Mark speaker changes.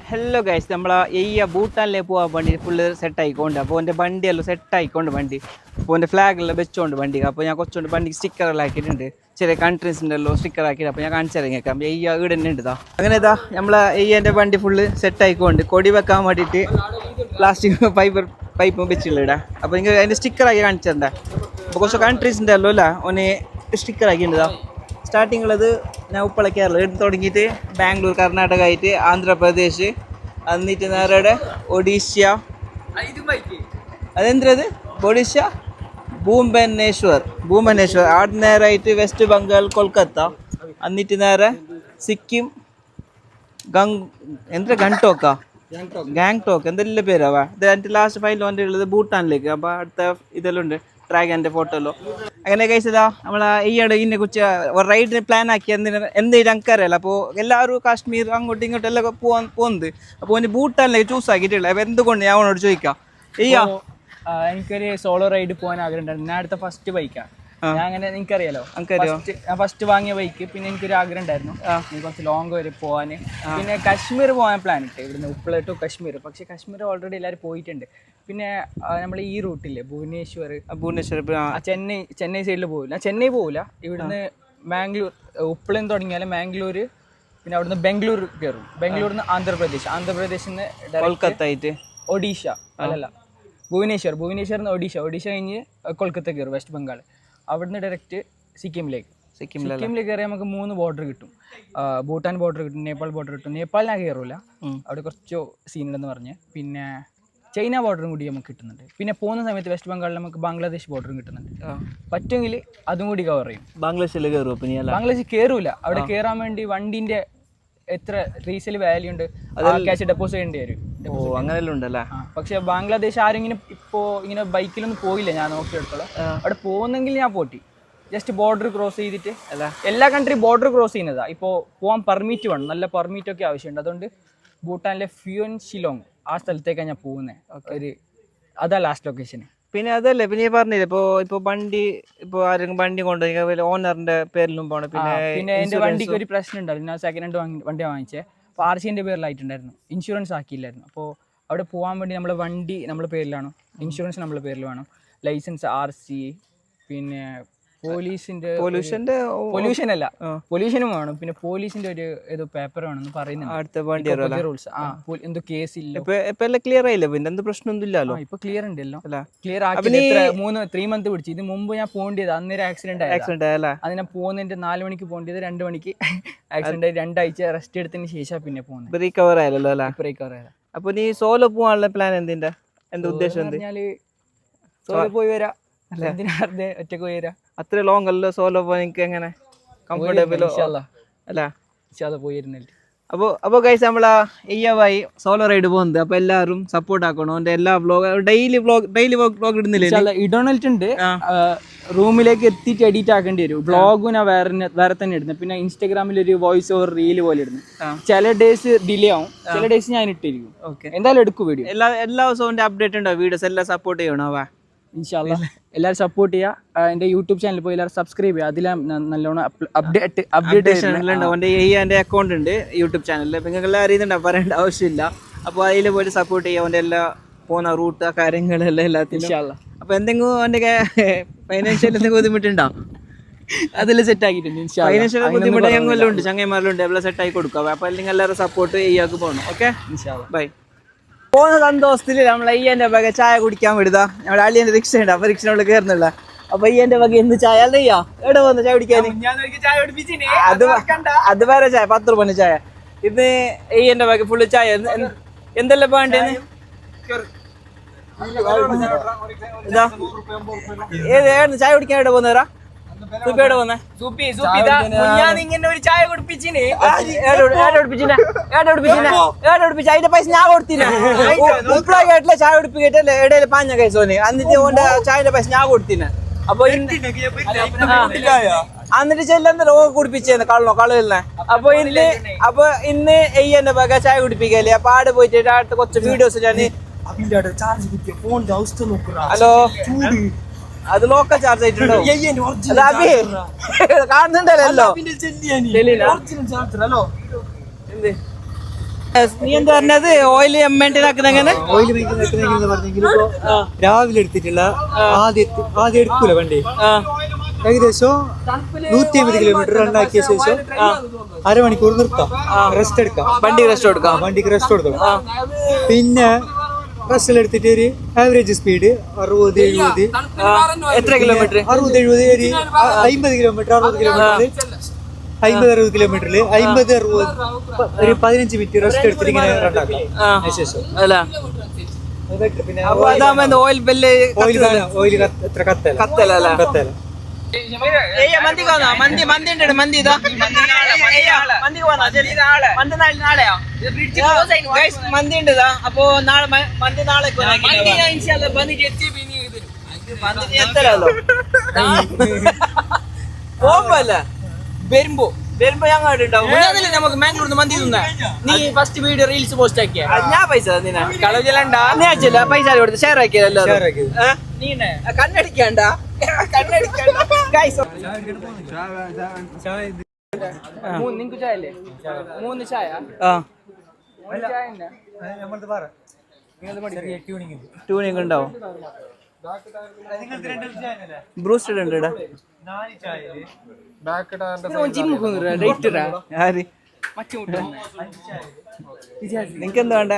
Speaker 1: Hello guys, നമ്മൾ ഈ ഭൂട്ടാനിലേക്ക് പോകാൻ വേണ്ടി ഫുള്ള് സെറ്റായിക്കൊണ്ട്. അപ്പോൾ എൻ്റെ വണ്ടിയെല്ലാം സെറ്റായിക്കൊണ്ട് വണ്ടി. അപ്പോൾ എൻ്റെ ഫ്ലാഗെല്ലാം വെച്ചോണ്ട് വണ്ടി. അപ്പോൾ ഞാൻ കുറച്ചുകൊണ്ട് വണ്ടിക്ക് സ്റ്റിക്കറെല്ലാം ആക്കിയിട്ടുണ്ട്. ചെറിയ കൺട്രീസിൻ്റെ എല്ലാം സ്റ്റിക്കർ ആക്കിയിട്ട്. അപ്പോൾ ഞാൻ കാണിച്ചിറങ്ങിയേക്കാം. ഈ വീട് തന്നെ ഉണ്ട്. അങ്ങനെ ഇതാ നമ്മളെ എൻ്റെ വണ്ടി ഫുള്ള് സെറ്റായിക്കൊണ്ട് കൊടി വെക്കാൻ വേണ്ടിയിട്ട് പ്ലാസ്റ്റിക് പൈപ്പ് വെച്ചിട്ടില്ല. അപ്പോൾ നിങ്ങൾ അതിൻ്റെ സ്റ്റിക്കറാക്കി കാണിച്ചിട്ടുണ്ടേ. അപ്പോൾ കുറച്ച് കൺട്രീസിൻ്റെ എല്ലാം അല്ല ഓന് സ്റ്റിക്കർ ആക്കിയിട്ടുണ്ടാ. സ്റ്റാർട്ടിങ്ങുള്ളത് ഞാൻ ഉപ്പള കേരളം എടുത്ത് തുടങ്ങിയിട്ട് ബാംഗ്ലൂർ, കർണാടക ആയിട്ട് ആന്ധ്രാപ്രദേശ്, എന്നിട്ട് നേരെ ഒഡീഷ, അതെന്തത് ഒഡീഷ ഭൂവനേശ്വർ അവിടെ നേരായിട്ട് വെസ്റ്റ് ബംഗാൾ, കൊൽക്കത്ത, എന്നിട്ട് നേരെ സിക്കിം, ഗാങ്ടോക്ക് എന്തെല്ലാം പേരാവാ. ഇത് എൻ്റെ ലാസ്റ്റ് ഫൈനൽ വന്നിട്ടുള്ളത് ഭൂട്ടാനിലേക്ക്. അപ്പോൾ അടുത്ത ഇതെല്ലാം ഉണ്ട്, ഡ്രാഗൻ്റെ ഫോട്ടോല്ലോ. അങ്ങനെ കഴിച്ചതാ നമ്മളെ ഈയിടെ ഇതിനെ കുറിച്ച് ഒരു റൈഡിന് പ്ലാൻ ആക്കി. എന്തെങ്കിലും എനിക്കറിയാലോ. അപ്പോൾ എല്ലാവരും കാശ്മീർ അങ്ങോട്ടും ഇങ്ങോട്ടും എല്ലാം പോകുന്നത്. അപ്പോൾ ഒന്ന് ഭൂട്ടാനിലേക്ക് ചൂസ് ആക്കിയിട്ടില്ല. അപ്പോൾ എന്തുകൊണ്ട് ഞാൻ അവനോട് ചോദിക്കാം.
Speaker 2: എനിക്കൊരു സോളോ റൈഡ് പോകാൻ ആഗ്രഹം ഉണ്ടായിരുന്നു. ഞാൻ അടുത്ത ഫസ്റ്റ് ബൈക്കാണ്. ഞാൻ അങ്ങനെ എനിക്കറിയാലോ, ഞാൻ ഫസ്റ്റ് വാങ്ങിയ ബൈക്ക്. പിന്നെ എനിക്കൊരു ആഗ്രഹം ഉണ്ടായിരുന്നു കുറച്ച് ലോങ് വരെ പോകാൻ. പിന്നെ കശ്മീർ പോകാൻ പ്ലാൻ ഇട്ട്, ഇവിടുന്ന് ഉപ്പള ടു കശ്മീർ. പക്ഷെ കശ്മീർ ഓൾറെഡി എല്ലാവരും പോയിട്ടുണ്ട്. പിന്നെ നമ്മൾ ഈ റൂട്ടില്ലേ ഭുവനേശ്വർ, ചെന്നൈ സൈഡിൽ പോകില്ല. ചെന്നൈ പോകില്ല, ഇവിടുന്ന് ബാംഗ്ലൂർ, ഉപ്പളന്ന് തുടങ്ങിയാൽ ബാംഗ്ലൂർ, പിന്നെ അവിടുന്ന് ബംഗളൂർ കയറും. ബംഗളൂരിൽ നിന്ന് ആന്ധ്രാപ്രദേശിൽ നിന്ന്
Speaker 1: കൊൽക്കത്ത ആയിട്ട്
Speaker 2: ഒഡീഷ, അല്ലല്ല ഭുവനേശ്വറിൽ നിന്ന് ഒഡീഷ കഴിഞ്ഞ് കൊൽക്കത്ത കയറും, വെസ്റ്റ് ബംഗാൾ. അവിടുന്ന് ഡയറക്റ്റ് സിക്കിമിലേക്ക് കയറിയാൽ നമുക്ക് 3 ബോർഡർ കിട്ടും. ഭൂട്ടാൻ ബോർഡർ കിട്ടും, നേപ്പാൾ ബോർഡർ കിട്ടും. നേപ്പാളിനാ കയറില്ല, അവിടെ കുറച്ച് സീനുണ്ടെന്ന് പറഞ്ഞ്. പിന്നെ ചൈന ബോർഡറും കൂടി നമുക്ക് കിട്ടുന്നുണ്ട്. പിന്നെ പോകുന്ന സമയത്ത് വെസ്റ്റ് ബംഗാളിൽ നമുക്ക് ബംഗ്ലാദേശ് ബോർഡറും കിട്ടുന്നുണ്ട്. പറ്റുമെങ്കിൽ അതും കൂടി കവർ ചെയ്യും.
Speaker 1: ബംഗ്ലാദേശിൽ
Speaker 2: ബംഗ്ലാദേശ് കയറൂല. അവിടെ കയറാൻ വേണ്ടി വണ്ടിന്റെ എത്ര റീസെയിൽ വാല്യൂ ഉണ്ട്, ക്യാഷ് ഡെപ്പോസിറ്റ് ചെയ്യേണ്ടി വരും.
Speaker 1: അങ്ങനെല്ലാം ഉണ്ടല്ലേ.
Speaker 2: പക്ഷെ ബംഗ്ലാദേശ് ആരെങ്കിലും ഇപ്പോൾ ഇങ്ങനെ ബൈക്കിലൊന്നും പോയില്ല, ഞാൻ നോക്കിയെടുത്തോളാം. അവിടെ പോകുന്നെങ്കിൽ ഞാൻ പോട്ടി ജസ്റ്റ് ബോർഡർ ക്രോസ് ചെയ്തിട്ട്. എല്ലാ കൺട്രി ബോർഡർ ക്രോസ് ചെയ്യുന്നതാ. ഇപ്പോൾ പോകാൻ പെർമിറ്റ് വേണം, നല്ല പെർമിറ്റൊക്കെ ആവശ്യമുണ്ട്. അതുകൊണ്ട് ഭൂട്ടാനിലെ ഫ്യൂൻ ഷിലോങ് ആ സ്ഥലത്തേക്കാണ് ഞാൻ പോകുന്നത്. അതാ ലാസ്റ്റ് ലൊക്കേഷൻ.
Speaker 1: പിന്നെ അതല്ലേ, പിന്നെ ഈ പറഞ്ഞില്ലേ ഇപ്പോൾ വണ്ടി, ഇപ്പോൾ ആരെങ്കിലും വണ്ടി കൊണ്ടുപോയി ഓണറിന്റെ പേരിലും പോകണം.
Speaker 2: പിന്നെ എൻ്റെ വണ്ടിക്ക് ഒരു പ്രശ്നം ഉണ്ടായിരുന്നു. ഞാൻ സെക്കൻഡ് ഹാൻഡ് വണ്ടിയാണ് വാങ്ങിച്ചത്. അപ്പോൾ RC പേരിലായിട്ടുണ്ടായിരുന്നു, ഇൻഷുറൻസ് ആക്കിയില്ലായിരുന്നു. അപ്പോൾ അവിടെ പോകാൻ വേണ്ടി നമ്മളെ വണ്ടി നമ്മുടെ പേരിലാണ്, ഇൻഷുറൻസ് നമ്മുടെ പേരിൽ വേണം, ലൈസൻസ്, RC, പിന്നെ പൊല്യൂഷനും വേണം. പിന്നെ പോലീസിന്റെ ഒരു ഏതോ പേപ്പർ വേണമെന്ന് പറയുന്നുണ്ട്. റൂൾസ് എന്തോ കേസില്ല.
Speaker 1: ക്ലിയർ ആയില്ല, പിന്നെ എന്ത് പ്രശ്നമൊന്നുമില്ലല്ലോ.
Speaker 2: ഇപ്പൊ ക്ലിയർ ഉണ്ടല്ലോ, ക്ലിയർ ആക്കി 3 മന്ത് പിടിച്ചു. ഇത് മുമ്പ് ഞാൻ പോകേണ്ടത് അന്നേരം ആക്സിഡന്റ് ആയല്ലേ. അത് ഞാൻ പോകുന്നതിന്റെ 4 മണിക്ക് പോകേണ്ടത് 2 മണിക്ക് ആക്സിഡന്റ് ആയി. 2 ആഴ്ച റെസ്റ്റ് എടുത്തതിന് ശേഷം പിന്നെ പോകുന്നത്.
Speaker 1: റീകവർ ആയല്ലോ അല്ലേ.
Speaker 2: റീകവർ ആയത്.
Speaker 1: അപ്പൊ നീ സോളോ പോകാനുള്ള പ്ലാൻ എന്താ ഉദ്ദേശം?
Speaker 2: പറഞ്ഞാല് സോളോ പോയി വരാം, എന്തിനാ ഒറ്റക്ക് പോയി വരാം.
Speaker 1: അത്ര ലോങ് അല്ലോ സോളോ പോകാൻ. എനിക്ക് എങ്ങനെ കംഫർട്ടബിളോ അല്ല
Speaker 2: പോയിരുന്നില്ല.
Speaker 1: അപ്പോൾ ഗൈസ് നമ്മളാ ഈയവായി സോളോ റൈഡ് പോകുന്നത്. അപ്പോൾ എല്ലാവരും സപ്പോർട്ട് ആക്കണം. എൻ്റെ എല്ലാ ഡെയിലി വ്ളോഗ് ഇടുന്നില്ല,
Speaker 2: ഇടണിട്ടുണ്ട്. റൂമിലേക്ക് എത്തിയിട്ട് എഡിറ്റ് ആക്കേണ്ടി വരും. വ്ളോഗും ഞാൻ വേറെ തന്നെ ഇടുന്നത്. പിന്നെ ഇൻസ്റ്റാഗ്രാമിൽ ഒരു വോയിസ് ഓവർ റീല് പോലെ ഇടുന്നു. ചില ഡേയ്സ് ഡിലേ ആവും, ചില ഡേയ്സ് ഞാൻ ഇട്ടിരിക്കും. എന്തായാലും എടുക്കും വീഡിയോ.
Speaker 1: എല്ലാ ദിവസവും അപ്ഡേറ്റ് ഉണ്ടാവും, വീഡിയോസ് എല്ലാം സപ്പോർട്ട് ചെയ്യണോ.
Speaker 2: ഇൻഷാല്ലാ എല്ലാവരും സപ്പോർട്ട് ചെയ്യുക. എൻ്റെ യൂട്യൂബ് ചാനൽ പോയി എല്ലാവരും സബ്സ്ക്രൈബ് ചെയ്യുക. അതിൽ നല്ലോണം അപ്ഡേഷൻ
Speaker 1: ഉണ്ട്. എൻ്റെ അക്കൗണ്ട് ഉണ്ട് യൂട്യൂബ് ചാനലിൽ. നിങ്ങൾ അറിയുന്നുണ്ടാവും, പറയേണ്ട ആവശ്യമില്ല. അപ്പോൾ അതിൽ പോയിട്ട് സപ്പോർട്ട് ചെയ്യുക. അവൻ്റെ എല്ലാ പോകുന്ന റൂട്ട് കാര്യങ്ങളെല്ലാം എല്ലാത്തിനും. അപ്പോൾ എന്തെങ്കിലും അവൻ്റെ ഫൈനാൻഷ്യൽ എന്തെങ്കിലും ബുദ്ധിമുട്ടുണ്ടോ?
Speaker 2: അതെല്ലാം സെറ്റ് ആക്കിയിട്ടുണ്ട്.
Speaker 1: ഫൈനാൻഷ്യൽ ബുദ്ധിമുട്ട് ഞങ്ങളെല്ലാം ഉണ്ട്, ചങ്ങന്മാരെല്ലാം ഉണ്ട്. എല്ലാം സെറ്റ് ആക്കി കൊടുക്കുക. അപ്പോൾ നിങ്ങൾ എല്ലാവരും സപ്പോർട്ട് ചെയ്യാക്ക് പോകണം. Okay, bye. പോകുന്ന സന്തോഷത്തിൽ നമ്മൾ അയ്യൻ്റെ വക ചായ കുടിക്കാൻ വിടുക. നമ്മുടെ അളിയൻ്റെ റിക്ഷ ഉണ്ട്, അപ്പോൾ റിക്ഷനോട് കയറുന്നില്ല. അപ്പൊ അയ്യൻ്റെ വക എന്ത് ചായ അല്ലയ്യാ എവിടെ വന്നു ചായ കുടിക്കാൻ? അത് വേറെ ചായ, 10 രൂപ ചായ. ഇത് അയ്യൻ്റെ വക ഫുള്ള് ചായ. എന്തെല്ലാം വേണ്ടേന്ന് ഏത് ചായ കുടിക്കാൻ എവിടെ പോകുന്നവരാ? അതിന്റെ പൈസ ഞാൻ കൊടുത്തില്ല. ചായ കുടിപ്പിക്കല്ലേ ഇടയിൽ പാഞ്ഞ കൈസോന്. എന്നിട്ട് ഓന്റെ ചായന്റെ പൈസ ഞാൻ കൊടുത്തിന്. അപ്പൊ എന്നിട്ട് ചെല്ലുന്ന കുടിപ്പിച്ചേന്ന് കളന്നെ. അപ്പൊ ഇന്ന് എയ്യന്റെ വക ചായ കുടിപ്പിക്കല്ലേ. അപ്പൊ ആടെ പോയിട്ട് അടുത്ത കുറച്ച് വീഡിയോസ് ഞാൻ. ഹലോ, അത് ലോക്കൽ ചാർജ് ആയിട്ടുണ്ടോ? കാണുന്നുണ്ടല്ലോ. നീ എന്താ പറഞ്ഞത് ഓയിൽ മെയിൻറ്റെയിൻ ആക്കുന്ന എങ്ങനെ
Speaker 3: ഓയിൽ എന്ന് പറഞ്ഞെങ്കിൽ ഇപ്പൊ രാവിലെ എടുത്തിട്ടുള്ള ആദ്യം എടുക്കൂല വണ്ടി ഏകദേശം 150 കിലോമീറ്റർ റണ്ണാക്കിയ ശേഷം അരമണിക്കൂർ നിർത്താം, റെസ്റ്റ് എടുക്കാം,
Speaker 1: വണ്ടിക്ക് റെസ്റ്റ് കൊടുക്കാം.
Speaker 3: പിന്നെ റെസ്റ്റ് എടുത്തിട്ട് ഒരു ആവറേജ് സ്പീഡ് 60-70.
Speaker 1: എത്ര കിലോമീറ്റർ?
Speaker 3: 60-70, ഒരു 50 കിലോമീറ്റർ 60 കിലോമീറ്ററിൽ 50-60 കിലോമീറ്ററിൽ 50-60 ഒരു 15 മിനിറ്റ് റെസ്റ്റ് എടുത്തിട്ട് ഇങ്ങനെ റണ്ണാക്കാം ശേഷം.
Speaker 1: പിന്നെ ഓയിൽ ബെല്ല്
Speaker 3: ഓയിൽ എത്ര കത്തല
Speaker 1: മന്തി ഉണ്ട്. അപ്പൊ നാളെ മന്തി നാളെ പോകുമ്പല്ല വരുമ്പോ ഞങ്ങൾ ഉണ്ടാവും. നമുക്ക് മാംഗ്ലൂർ മന്തി തിന്നാ. നീ ഫസ്റ്റ് വീഡിയോ റീൽസ് പോസ്റ്റ് ആക്കിയ ഞാൻ പൈസ തന്നിനാ കളവിലണ്ടാ പൈസ കൊടുത്ത് ഷെയർ ആക്കിയതല്ലോ. നീ കണ്ണടിക്കണ്ട നിങ്ങക്ക് ചായ അല്ലേ? 3 ചായ. ട്യൂണിങ് ഉണ്ടാവും. ബ്രൂസ്റ്റഡ് ഉണ്ട്. നിനക്ക് എന്താ വേണ്ട?